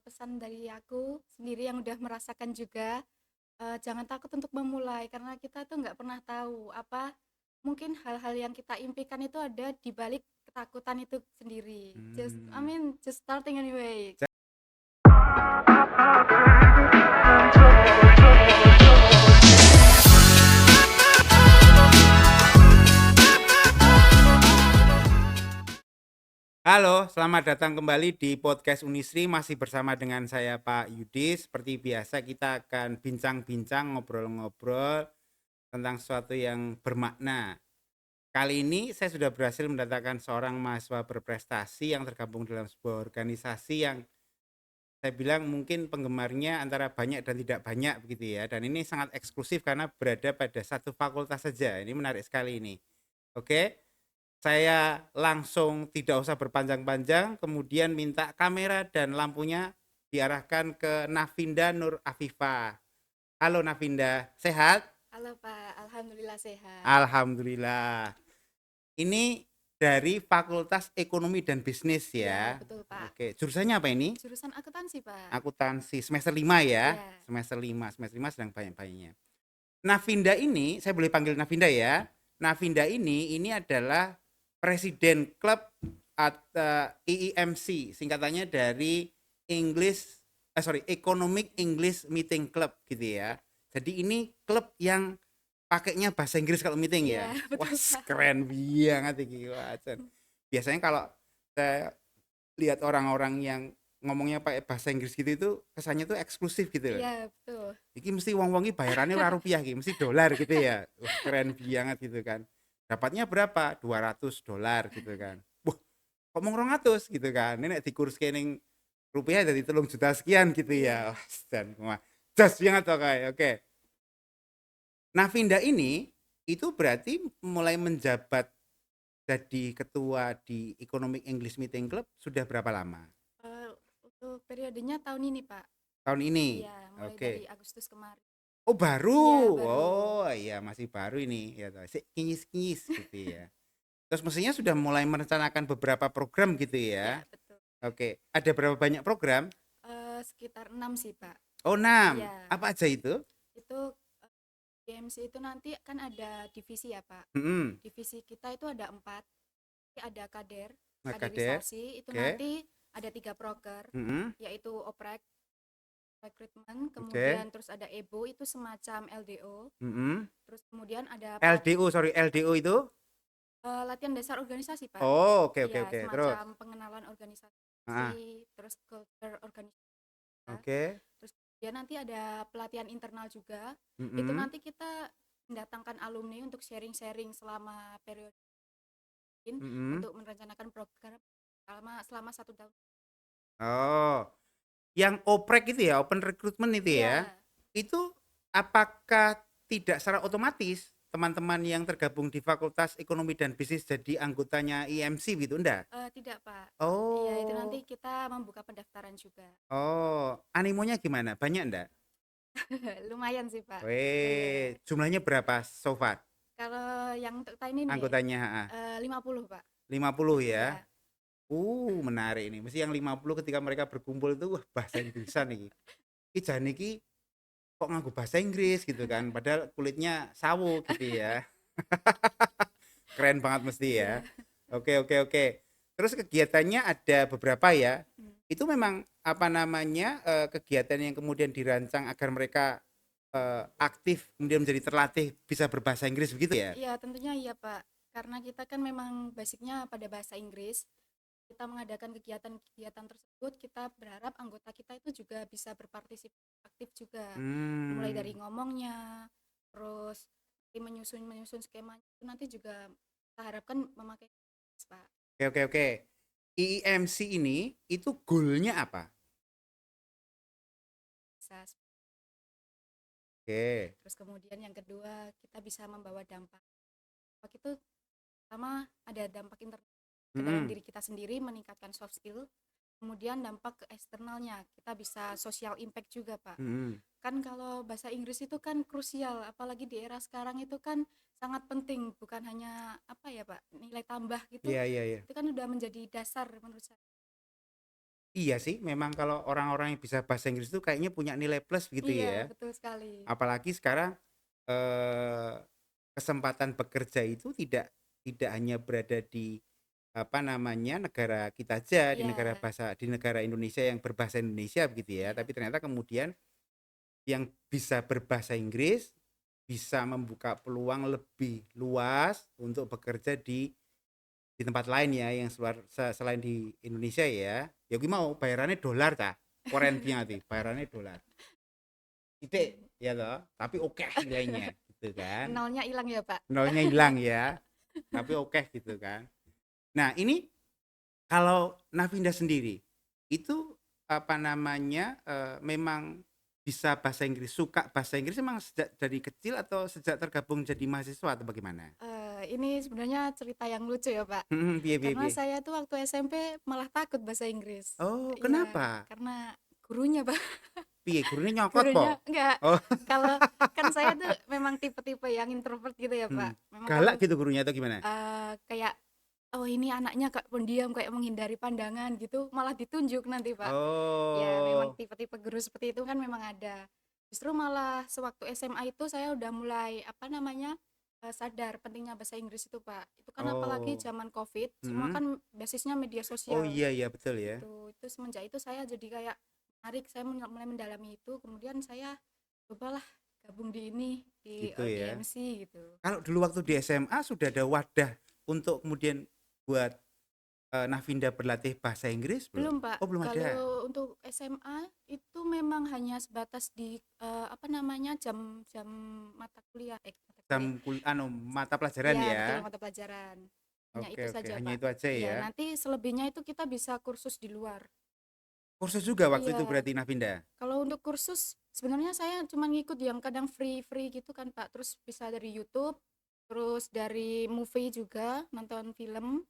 pesan dari aku sendiri yang udah merasakan juga, jangan takut untuk memulai karena kita tuh nggak pernah tahu apa, mungkin hal-hal yang kita impikan itu ada di balik ketakutan itu sendiri. Hmm. Just starting anyway. Halo, selamat datang kembali di podcast Unisri. Masih bersama dengan saya Pak Yudi. Seperti biasa kita akan bincang-bincang, ngobrol-ngobrol tentang sesuatu yang bermakna. Kali ini saya sudah berhasil mendatangkan seorang mahasiswa berprestasi yang tergabung dalam sebuah organisasi yang saya bilang mungkin penggemarnya antara banyak dan tidak banyak begitu ya. Dan ini sangat eksklusif karena berada pada satu fakultas saja. Ini menarik sekali ini. Oke. Saya langsung tidak usah berpanjang-panjang, kemudian minta kamera dan lampunya diarahkan ke Navinda Nur Afifah. Halo Navinda, sehat? Halo Pak, alhamdulillah sehat. Alhamdulillah. Ini dari Fakultas Ekonomi dan Bisnis Iya, ya. betul Pak. Oke, jurusannya apa ini? Jurusan akuntansi Pak. Akuntansi semester 5 ya. Iya. Semester 5 sedang banyak-banyaknya. Navinda ini, saya boleh panggil Navinda ya. Navinda ini adalah presiden klub atau EEMC, singkatannya dari Economic English Meeting Club gitu ya. Jadi ini klub yang pakainya bahasa Inggris kalau meeting Iya, ya. Wah, betul Pak. keren banget iki. Biasanya kalau saya lihat orang-orang yang ngomongnya pakai bahasa Inggris gitu itu kesannya tuh eksklusif gitu loh. Iya, betul. Iki mesti wong-wongi bayarannya ora rupiah iki, mesti dolar gitu ya. Wah, keren banget gitu kan. Dapatnya berapa? $200 gitu kan. Wah, kok mau 200 gitu kan. Ini nek dikurske ning rupiah jadi 3 juta sekian gitu ya. Iya. Wah, dan wah, jas banget tuh kayak. Oke. Nah, Vinda ini itu berarti mulai menjabat jadi ketua di Economic English Meeting Club sudah berapa lama? Untuk periodenya tahun ini Pak. Tahun ini. Iya, mulai Oke. dari Agustus kemarin. Oh Iya, baru, baru. oh iya masih baru ini ya toh, sik kinyis-kinyis gitu ya. Terus mestinya sudah mulai merencanakan beberapa program gitu Iya, ya. betul. Oke, ada berapa banyak program? Sekitar 6 sih Pak. Oh 6, Iya, apa aja itu? itu DMC itu nanti kan ada divisi ya Pak. Hmm, Divisi kita itu ada 4. Ada Makader, kaderisasi itu oke, nanti ada 3 proker, hmm, yaitu oprek, rekrutmen, oke, kemudian terus ada EBO itu semacam LDO, hmm. terus kemudian ada LDO, sorry, LDO itu? latihan dasar organisasi Pak. Oh oke oke Iya, oke, terus? semacam pengenalan Ah, organisasi, terus culture organisasi. oke, Terus kemudian nanti ada pelatihan internal juga. Itu hmm, nanti kita mendatangkan alumni untuk sharing-sharing selama periode hmm. untuk merencanakan program selama 1 tahun. Oh, yang oprek itu ya, open recruitment itu ya, Iya, itu apakah tidak secara otomatis teman-teman yang tergabung di Fakultas Ekonomi dan Bisnis jadi anggotanya IMC gitu, enggak? tidak Pak. Iya, itu nanti Oh, kita membuka pendaftaran juga. oh, animonya gimana? Banyak enggak? Lumayan sih Pak. Iya. Jumlahnya berapa so far Kalau yang untuk tahun ini anggotanya? Ha, 50 Pak. 50 ya. Iya. Menarik ini. Mesti yang 50 ketika mereka berkumpul itu wah bahasa Inggrisan nih. Iki jane iki kok nganggo bahasa Inggris gitu kan, padahal kulitnya sawo gitu ya. Keren banget mesti ya. Iya. Oke oke oke. Terus kegiatannya ada beberapa ya. Hmm. Itu memang apa namanya kegiatan yang kemudian dirancang agar mereka aktif kemudian menjadi terlatih bisa berbahasa Inggris begitu ya. Iya, tentunya iya Pak. Karena kita kan memang basicnya pada bahasa Inggris. Kita mengadakan kegiatan-kegiatan tersebut, kita berharap anggota kita itu juga bisa berpartisipasi aktif juga. Mulai dari Hmm. ngomongnya, terus nanti menyusun skemanya itu nanti juga kita harapkan memakai Pak. Oke oke oke. IEMC ini itu goalnya apa? Bisa. Oke. Terus kemudian yang kedua, kita bisa membawa dampak. Dampak itu pertama ada dampak internal ke dalam Mm-mm. diri kita sendiri, meningkatkan soft skill. Kemudian dampak ke eksternalnya, kita bisa social impact juga, Pak. Mm-mm. Kan kalau bahasa Inggris itu kan krusial, apalagi di era sekarang itu kan sangat penting, bukan hanya apa ya, Pak, nilai tambah gitu. Iya iya iya. Itu kan udah menjadi dasar menurut saya. Iya sih, memang kalau orang-orang yang bisa bahasa Inggris itu kayaknya punya nilai plus gitu Iya, ya. betul sekali. Apalagi sekarang eh, kesempatan bekerja itu tidak hanya berada di apa namanya negara kita aja, Iya, di negara Indonesia yang berbahasa Indonesia begitu ya, iya. tapi ternyata kemudian yang bisa berbahasa Inggris bisa membuka peluang lebih luas untuk bekerja di tempat lain ya yang selain di Indonesia ya. Ya gue mau bayarannya dolar cah. Korennya nanti bayarannya dolar. Titik Hmm. ya toh, tapi oke nilainya gitu kan. Nolnya hilang ya, Pak? Nolnya hilang ya, tapi oke gitu kan. Nah, ini kalau Navinda sendiri itu apa namanya memang bisa bahasa Inggris, suka bahasa Inggris memang sejak dari kecil atau sejak tergabung jadi mahasiswa atau bagaimana? Ini sebenarnya cerita yang lucu ya, Pak. Piye piye Karena piye. saya tuh waktu SMP malah takut bahasa Inggris. Oh, Iya, kenapa? karena gurunya, Pak. Piye gurunya nyokot po? Gurunya enggak. Oh, Kalau kan saya tuh memang tipe-tipe yang introvert gitu ya, Pak. Memang kalau galak gitu gurunya atau gimana? kayak oh ini anaknya kayak pendiam kayak menghindari pandangan gitu, malah ditunjuk nanti, Pak. Ya memang Oh, tipe-tipe guru seperti itu kan memang ada. Justru malah sewaktu SMA itu saya udah mulai apa namanya sadar pentingnya bahasa Inggris itu, Pak. Itu kan apalagi oh, zaman COVID, semua hmm, kan basisnya media oh sosial iya iya betul ya, gitu. Itu semenjak itu saya jadi kayak menarik, saya mulai mendalami itu. Kemudian saya cobalah gabung di ini gitu di ya. MC gitu. Kalau dulu waktu di SMA sudah ada wadah untuk kemudian buat Navinda berlatih bahasa Inggris belum? Belum, Pak. Oh belum ada. Kalau untuk SMA itu memang hanya sebatas di apa namanya jam-jam mata kuliah, mata kuliah. Mata pelajaran Iya, betul ya. mata pelajaran. Hanya Oke itu oke, saja, hanya Pak. itu aja Iya, ya. nanti selebihnya itu kita bisa kursus di luar. Kursus juga waktu itu Iya. berarti Navinda. Kalau untuk kursus sebenarnya saya cuma ngikut yang kadang free-free gitu kan, Pak. Terus bisa dari YouTube, terus dari movie juga, nonton film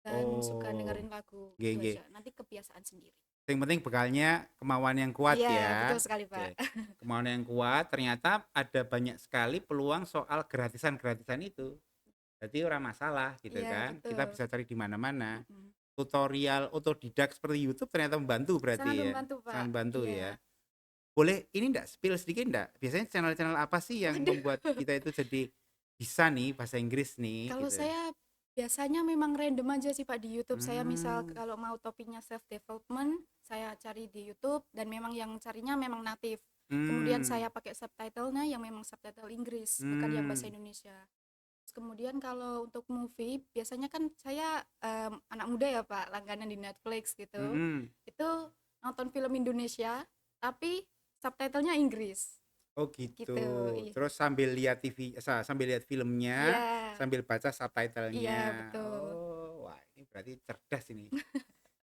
dan suka Oh, dengerin lagu gitu GG. aja. Nanti kebiasaan sendiri. Yang penting bekalnya kemauan yang kuat Iya, betul ya. sekali, Pak. Oke. Kemauan yang kuat, ternyata ada banyak sekali peluang soal gratisan-gratisan itu. Jadi orang masalah gitu Iya, kan. Kita betul. bisa cari di mana-mana. Mhm. Tutorial otodidak seperti YouTube ternyata membantu Sangat berarti ya. membantu, Pak. Sangat membantu ya. Iya. Boleh ini enggak spill sedikit enggak? Biasanya channel-channel apa sih yang Waduh, membuat kita itu jadi bisa nih bahasa Inggris nih kalau gitu. saya biasanya memang random aja sih, Pak, di YouTube. Saya misal Hmm. kalau mau topiknya self development, saya cari di YouTube dan memang yang carinya memang native. Kemudian Hmm. saya pakai subtitlenya yang memang subtitle Inggris, bukan yang bahasa Hmm. Indonesia. Terus kemudian kalau untuk movie, biasanya kan saya anak muda ya, Pak, langganan di Netflix gitu. Hmm. Itu nonton film Indonesia, tapi subtitlenya Inggris. Oh gitu. Gitu, iya. Terus sambil lihat TV, sambil lihat filmnya, Iya, sambil baca iya subtitlenya. betul. Oh, wah ini berarti cerdas ini.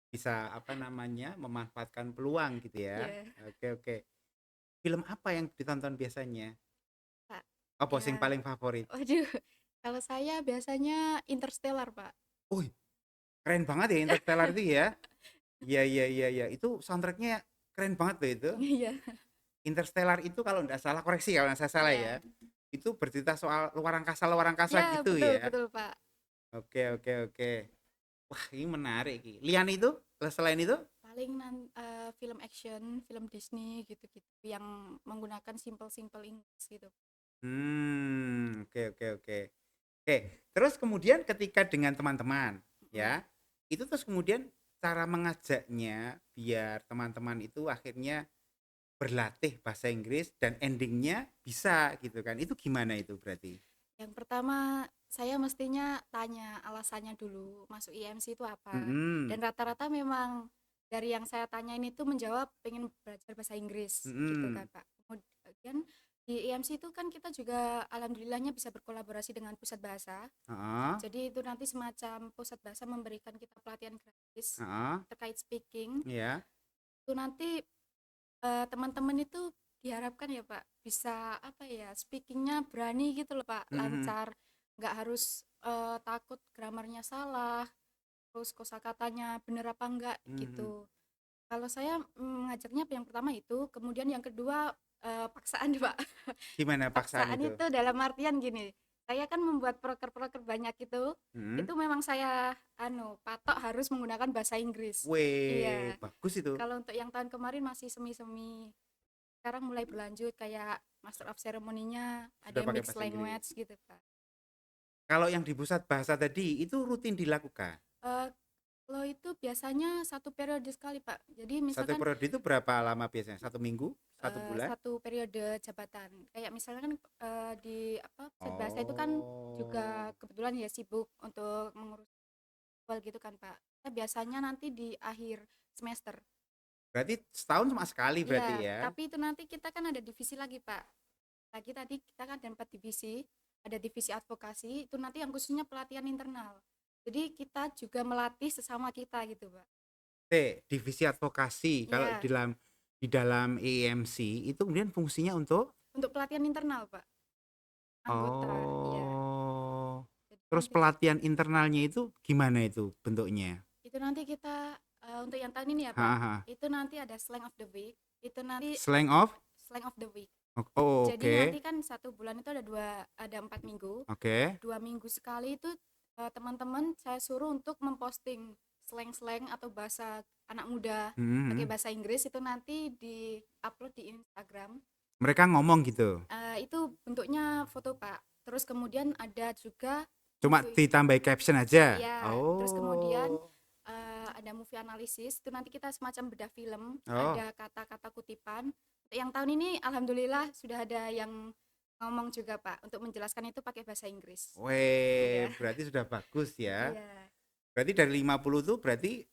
Bisa apa namanya memanfaatkan peluang gitu ya. Iya, Oke oke. Film apa yang ditonton biasanya? Pak. Apa sing Ya, paling favorit? waduh, kalau saya biasanya Interstellar, Pak. Oh, keren banget ya Interstellar itu ya. Iya iya iya iya. Itu soundtracknya keren banget loh itu. Iya, Interstellar itu kalau nggak salah koreksi kalau nggak saya salah iya. ya. Itu bercerita soal luar angkasa Iya, gitu betul ya. betul, Pak. Oke oke oke. Wah ini menarik. Lian itu selain itu? Paling film action, film Disney gitu-gitu yang menggunakan simple-simple English gitu. Oke oke oke. Oke, terus kemudian ketika dengan teman-teman, Mhm. ya, itu terus kemudian cara mengajaknya biar teman-teman itu akhirnya berlatih bahasa Inggris dan endingnya bisa gitu kan. Itu gimana itu berarti? Yang pertama saya mestinya tanya alasannya dulu masuk IMC itu apa. Mhm, Dan rata-rata memang dari yang saya tanyain itu menjawab pengen belajar bahasa Inggris gitu kan, mhm, Pak. Kemudian di IMC itu kan kita juga alhamdulillahnya bisa berkolaborasi dengan pusat bahasa. heeh, Jadi itu nanti semacam pusat bahasa memberikan kita pelatihan gratis heeh, terkait speaking. iya, Itu nanti teman-teman itu diharapkan ya Pak bisa apa ya speakingnya berani gitu loh Pak, mhm, lancar, nggak harus takut gramarnya salah, terus kosakatanya bener apa enggak mhm. gitu. Kalau saya mengajarnya yang pertama itu, kemudian yang kedua paksaan Pak. Gimana paksaan Paksaan itu? itu dalam artian gini. Saya kan membuat proker-proker banyak Mhm. itu memang saya patok harus menggunakan bahasa Inggris. Weh, Iya, bagus itu. kalau untuk yang tahun kemarin masih semi-semi. Sekarang mulai berlanjut kayak Master of Ceremony-nya ada Sudah yang pakai mixed bahasa Inggris. language gitu, Pak. Kalau yang di pusat bahasa tadi itu rutin dilakukan? Eee, Kalau itu biasanya satu periode sekali, Pak. Jadi Satu misalkan, periode itu berapa lama biasanya? 1 minggu? 1 bulan? 1 periode jabatan. Kayak misalnya kan, di apa, pusat bahasa itu kan Oh. juga kebetulan ya sibuk untuk mengurus jadwal gitu kan, Pak. Kita biasanya nanti di akhir semester. Berarti setahun cuma sekali berarti Iya, ya? tapi itu nanti kita kan ada divisi lagi, Pak. Lagi tadi kita kan ada 4 divisi, ada divisi advokasi, itu nanti yang khususnya pelatihan internal. Jadi kita juga melatih sesama kita gitu, Pak. Divisi advokasi. Kalau Ya, di dalam EMC itu kemudian fungsinya untuk untuk pelatihan internal, Pak, anggota. Iya. oh. Jadi Terus nanti pelatihan internalnya itu gimana itu bentuknya? itu nanti kita untuk yang tahun ini ya, Pak. Heeh, heeh. Itu nanti ada slang of the week. Itu nanti Slang of? slang of the week. Oh, Jadi nanti oke. kan 1 bulan itu ada 4 minggu. Oke. 2 minggu sekali itu teman-teman saya suruh untuk memposting slang-slang atau bahasa anak muda Mhm, pakai mhm. bahasa Inggris itu nanti di upload di Instagram. Mereka ngomong gitu. Itu bentuknya foto, Pak. Terus kemudian ada juga Cuma movie. ditambah caption aja. Ya, terus kemudian Oh. ada movie analisis. Itu nanti kita semacam bedah film, Oh. ada kata-kata kutipan. Untuk yang tahun ini alhamdulillah sudah ada yang ngomong juga, Pak, untuk menjelaskan itu pakai bahasa Inggris. Weh, Iya. berarti sudah bagus ya. Iya. Berarti dari 50 tuh berarti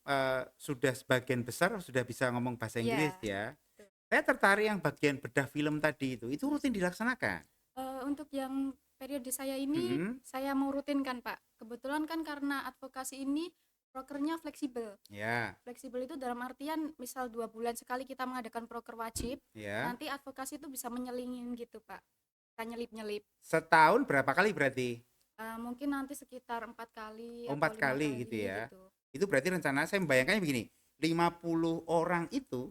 sudah sebagian besar sudah bisa ngomong bahasa Inggris Iya. ya. Betul. Saya tertarik yang bagian bedah film tadi itu rutin dilaksanakan. Untuk yang periode saya ini, Mhm. saya mau rutinkan, Pak. Kebetulan kan karena advokasi ini prokernya fleksibel. Ya, Fleksibel itu dalam artian misal 2 bulan sekali kita mengadakan proker wajib, ya. nanti advokasi itu bisa menyelingin gitu, Pak. Kita nyelip-nyelip. Setahun berapa kali berarti? Mungkin nanti sekitar 4 kali Oh, atau 4 lima kali gitu kali ya. gitu. Itu berarti rencana saya membayangkannya begini, 50 orang itu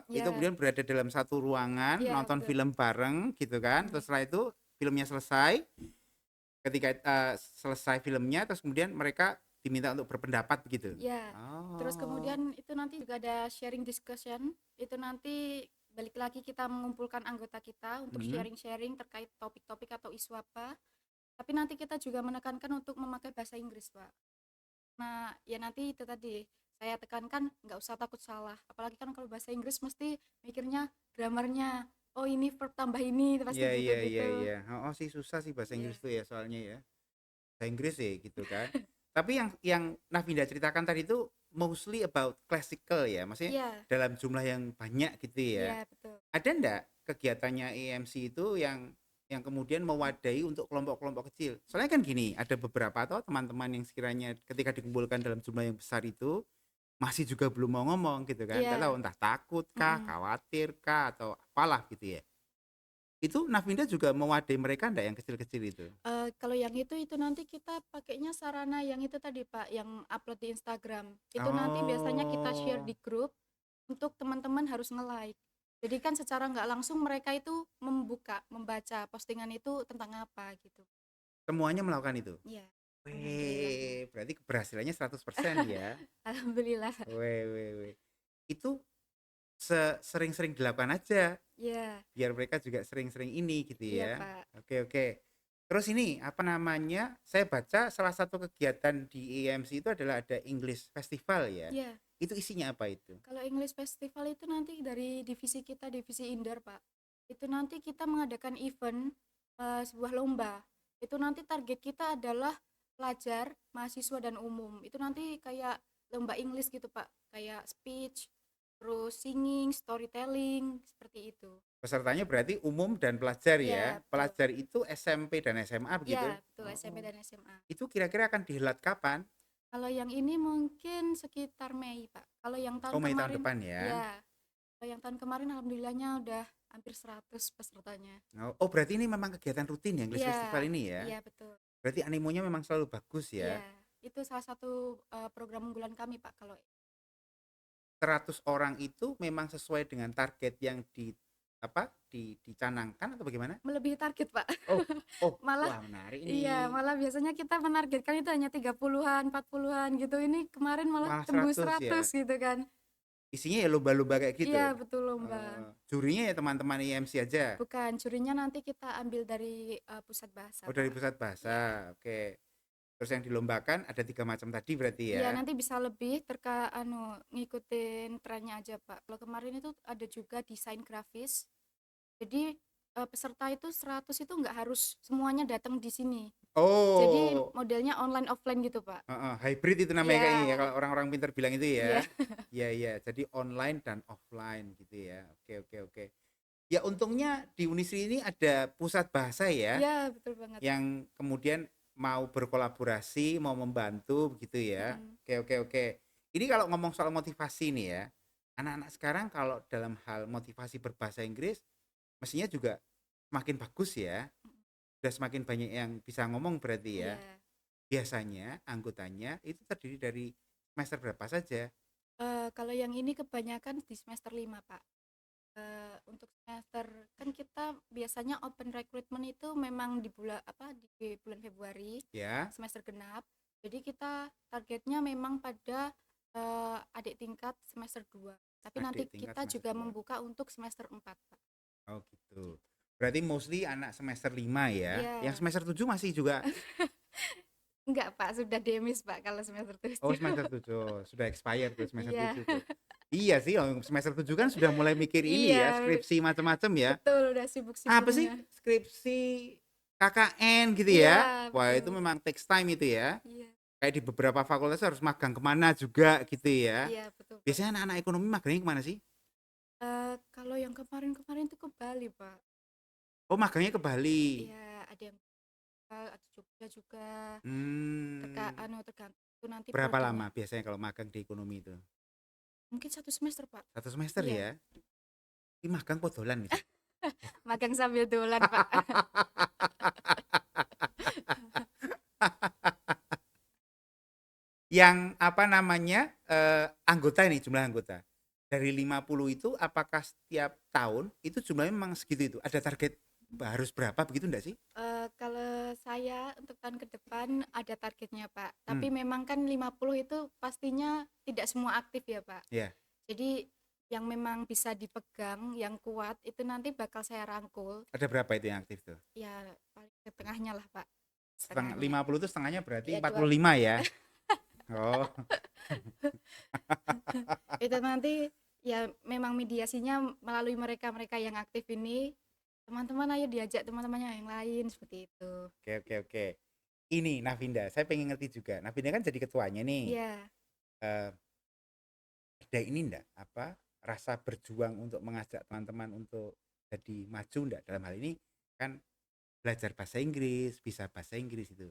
Ya, kemudian berada dalam satu ruangan, iya nonton betul. film bareng gitu kan. Mhm. Terus setelah itu filmnya selesai, ketika selesai filmnya terus kemudian mereka diminta untuk berpendapat begitu. Ya, terus Oh. kemudian itu nanti juga ada sharing discussion. Itu nanti balik lagi kita mengumpulkan anggota kita untuk Mhm. sharing-sharing terkait topik-topik atau isu apa. Tapi nanti kita juga menekankan untuk memakai bahasa Inggris, Pak. Nah, ya nanti itu tadi saya tekankan nggak usah takut salah. Apalagi kan kalau bahasa Inggris mesti mikirnya gramarnya. Oh ini verb tambah ini Iya, pasti iya, iya, gitu-gitu. iya. Oh, sih susah sih bahasa Ya, Inggris tuh ya soalnya ya. Bahasa Inggris sih gitu kan. Tapi yang Navinda ceritakan tadi itu mostly about classical ya, maksudnya iya, dalam jumlah yang banyak gitu ya. iya betul. Ada ndak kegiatannya EMC itu yang kemudian mewadahi untuk kelompok-kelompok kecil? Soalnya kan gini, ada beberapa atau teman-teman yang sekiranya ketika dikumpulkan dalam jumlah yang besar itu masih juga belum mau ngomong gitu kan. Tidak tahu Iya, entah takut kah, mm-mm. khawatir kah atau apalah gitu ya. Itu Navinda juga mewadahi mereka ndak yang kecil-kecil itu? Kalau yang itu nanti kita pakainya sarana yang itu tadi, Pak, yang upload di Instagram. Itu nanti biasanya kita share Oh, di grup untuk teman-teman harus nge-like. Jadi kan secara nggak langsung mereka itu membaca postingan itu tentang apa gitu. semuanya melakukan itu? Iya, alhamdulillahnya. Weh, berarti keberhasilannya 100% ya. Alhamdulillah. Weh, weh, weh. Itu sering-sering dilakukan aja Iya, biar mereka juga sering-sering ini gitu iya, ya. Pak. Oke, oke. Terus ini apa namanya? Saya baca salah satu kegiatan di EMC itu adalah ada English Festival ya. Iya, Itu isinya apa itu? kalau English Festival itu nanti dari divisi kita, divisi indoor, Pak. Itu nanti kita mengadakan event sebuah lomba. Itu nanti target kita adalah pelajar, mahasiswa dan umum. Itu nanti kayak lomba English gitu, Pak. Kayak speech, terus singing, storytelling, seperti itu. Pesertanya berarti umum dan pelajar ya. Iya, betul. Pelajar itu SMP dan SMA begitu. Iya, betul SMP Oh. dan SMA. Itu kira-kira akan dihelat kapan? Kalau yang ini mungkin sekitar Mei, Pak. Kalau yang Oh, tahun Mei tahun kemarin, depan ya. ya, kalau yang tahun kemarin alhamdulillahnya udah hampir 100 pesertanya. Oh, berarti ini memang kegiatan rutin ya English Iya, Festival ini ya. iya betul. Berarti animonya memang selalu bagus Iya, ya. itu salah satu program unggulan kami, Pak. Kalau 100 orang itu memang sesuai dengan target yang dicanangkan atau bagaimana? Melebihi target, Pak. Oh oh, Malah wah menarik iya, ini. malah biasanya kita menargetkan itu hanya 30-an, 40-an gitu. Ini kemarin malah Malah tembus 100 ya? 100 gitu kan. Isinya ya lomba-lomba kayak Iya, gitu? betul lomba. Jurinya ya teman-teman IMC aja? Bukan, jurinya nanti kita ambil dari pusat bahasa, Oh dari Pak. pusat Iya. bahasa, oke. Terus yang dilombakan ada 3 macam tadi berarti Iya, ya? nanti bisa lebih ngikutin trennya aja, Pak. Kalau kemarin itu ada juga desain grafis. Jadi peserta itu 100 itu nggak harus semuanya datang di sini. Jadi Oh, modelnya online offline gitu, Pak. heeh, hybrid itu namanya Iya, kayaknya ya kalau orang-orang pintar bilang itu iya, ya. Iya iya, jadi online dan offline gitu ya. Oke oke oke. Ya untungnya di Unisri ini ada pusat bahasa ya iya betul banget. yang kemudian mau berkolaborasi, mau membantu begitu ya. Mm-mm. Oke oke oke. Ini kalau ngomong soal motivasi nih ya. Anak-anak sekarang kalau dalam hal motivasi berbahasa Inggris mestinya juga semakin bagus ya. Sudah semakin banyak yang bisa ngomong berarti ya. Iya. Biasanya anggotanya itu terdiri dari semester berapa saja? Kalau yang ini kebanyakan di semester 5, Pak. Untuk semester kan kita biasanya open recruitment itu memang di bulan apa di bulan Februari Ya, semester genap. Jadi kita targetnya memang pada adik tingkat semester 2. Tapi nanti adik tingkat kita semester juga 2. membuka untuk semester 4, Pak. Oh gitu. Berarti mostly anak semester 5 ya. Yang Iya. semester 7 masih juga. Enggak, Pak, sudah demis, Pak, kalau semester Oh 7. semester 7 sudah expired tuh semester Iya. 7 tuh. Iya sih, oh, semester 7 kan sudah mulai mikir ini ya, Iya, skripsi macam-macam ya. betul udah Apa sih sibuk-sibuknya. skripsi KKN gitu ya? Iya, Wah itu betul. memang takes time itu ya. Iya. Kayak di beberapa fakultas harus magang kemana juga gitu ya. Iya, betul, Pak. Biasanya anak-anak ekonomi magangnya kemana sih? Kalau yang kemarin-kemarin itu ke Bali, Pak. Oh magangnya ke Bali. Iya, ada yang ada Jogja juga. Hmm. Tergantung itu nanti Berapa prodinya. lama biasanya kalau magang di ekonomi itu? Mungkin 1 semester, Pak. 1 semester Iya. ya? Ini magang podolan nih. Magang sambil dolan, Pak. Yang apa namanya, anggota ini, jumlah anggota. Dari 50 itu apakah setiap tahun itu jumlahnya memang segitu itu? Ada target harus berapa begitu enggak sih? Kalau saya untuk tahun ke depan ada targetnya, Pak. Hmm, Tapi memang kan 50 itu pastinya tidak semua aktif ya, Pak. ya. Jadi yang memang bisa dipegang, yang kuat itu nanti bakal saya rangkul. Ada berapa itu yang aktif tuh? Ya paling ke tengahnya lah, Pak. Setengah Setengahnya. 50 itu setengahnya berarti Ya empat dua puluh lima ya? Oh, itu nanti ya memang mediasinya melalui mereka-mereka yang aktif ini. Teman-teman ayo diajak teman-temannya yang lain seperti itu. oke oke oke. Ini Navinda, saya pengen ngerti juga. Navinda kan jadi ketuanya nih. Iya. Eh, ada ini enggak apa rasa berjuang untuk mengajak teman-teman untuk jadi maju enggak dalam hal ini kan belajar bahasa Inggris, bisa bahasa Inggris itu.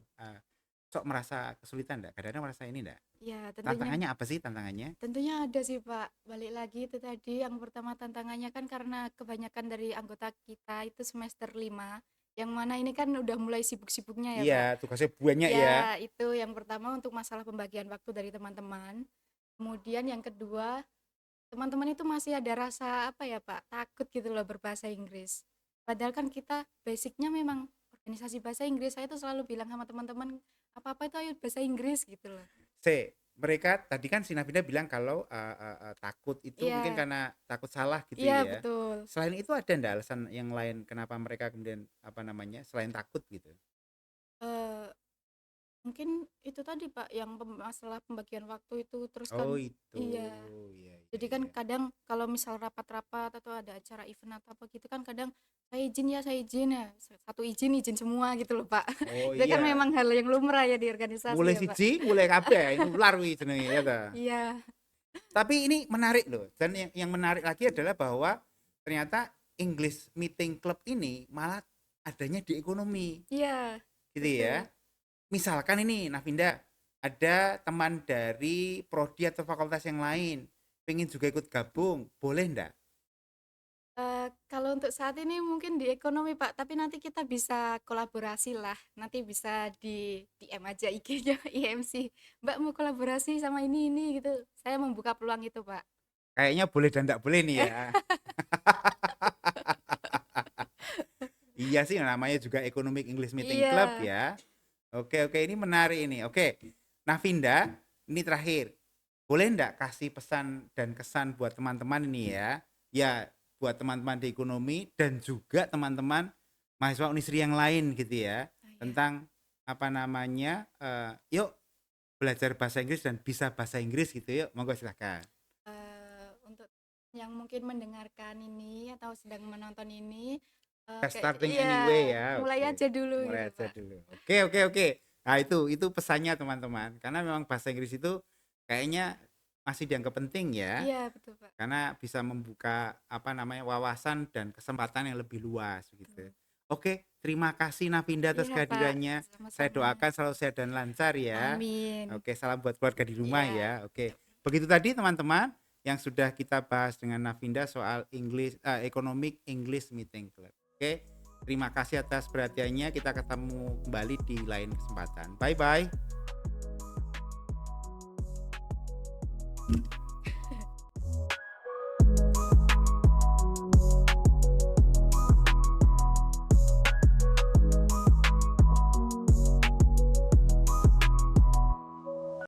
Sok merasa kesulitan enggak? Kadang-kadang merasa ini enggak? Ya, tentunya Tantangannya apa sih tantangannya? tentunya ada sih, Pak. Balik lagi itu tadi yang pertama tantangannya kan karena kebanyakan dari anggota kita itu semester 5, yang mana ini kan udah mulai sibuk-sibuknya ya, Iya, Pak. tugasnya banyak ya. Ya, itu yang pertama untuk masalah pembagian waktu dari teman-teman. Kemudian yang kedua, teman-teman itu masih ada rasa apa ya, Pak, takut gitu loh berbahasa Inggris. Padahal kan kita basicnya memang organisasi bahasa Inggris. Saya tuh selalu bilang sama teman-teman, apa-apa itu ayo bahasa Inggris gitu loh. Mereka tadi kan si Navinda bilang kalau takut itu mungkin Iya, karena takut salah gitu iya ya. betul. Selain itu ada enggak alasan yang lain kenapa mereka kemudian apa namanya selain takut gitu? Eee, Mungkin itu tadi, Pak, yang masalah pembagian waktu itu, terus Oh kan itu, iya, iya iya jadi kan iya. kadang kalau misal rapat-rapat atau ada acara event atau apa gitu kan kadang, saya izin ya," satu izin, izin semua gitu loh, Pak. Oh Itu kan iya, memang hal yang lumrah ya di organisasi mulai ya, Pak. siji, mulai kabeh, ini ular wi jenenge ya ta. Iya, Tapi ini menarik loh, dan yang menarik lagi adalah bahwa ternyata English Meeting Club ini malah adanya di ekonomi, iya, gitu ya. betul. Misalkan ini Navinda ada teman dari prodi atau fakultas yang lain, pengen juga ikut gabung, boleh ndak? Kalau untuk saat ini mungkin di ekonomi, Pak, tapi nanti kita bisa kolaborasi lah, nanti bisa di DM aja IG-nya IMC, "Mbak mau kolaborasi sama ini," gitu. Saya membuka peluang itu, Pak. Kayaknya boleh dan ndak boleh nih ya. Iya sih namanya juga Economic English Meeting Iya. Club ya. Oke, ini menarik ini. Oke. Nah, Vinda, ini terakhir. Boleh enggak kasih pesan dan kesan buat teman-teman ini ya? Ya, buat teman-teman di ekonomi dan juga teman-teman mahasiswa Unisri yang lain gitu ya. Oh, iya. Tentang apa namanya? Yuk belajar bahasa Inggris dan bisa bahasa Inggris gitu yuk. Monggo silakan. Untuk yang mungkin mendengarkan ini atau sedang menonton ini, Just kayak starting iya, anyway ya. mulai Oke. aja dulu Mulai gitu, aja Pak. dulu. Oke. Nah, itu pesannya teman-teman. Karena memang bahasa Inggris itu kayaknya masih dianggap penting ya. Iya, betul, Pak. Karena bisa membuka apa namanya wawasan dan kesempatan yang lebih luas gitu. Betul. Oke, terima kasih Navinda atas Iya, Pak, kehadirannya. Saya sama-sama. doakan selalu sehat dan lancar ya. Amin. Oke, salam buat keluarga di rumah Iya. ya. Oke. Begitu tadi teman-teman yang sudah kita bahas dengan Navinda soal Economic English Meeting Club. Oke. Terima kasih atas perhatiannya. Kita ketemu kembali di lain kesempatan. Bye bye.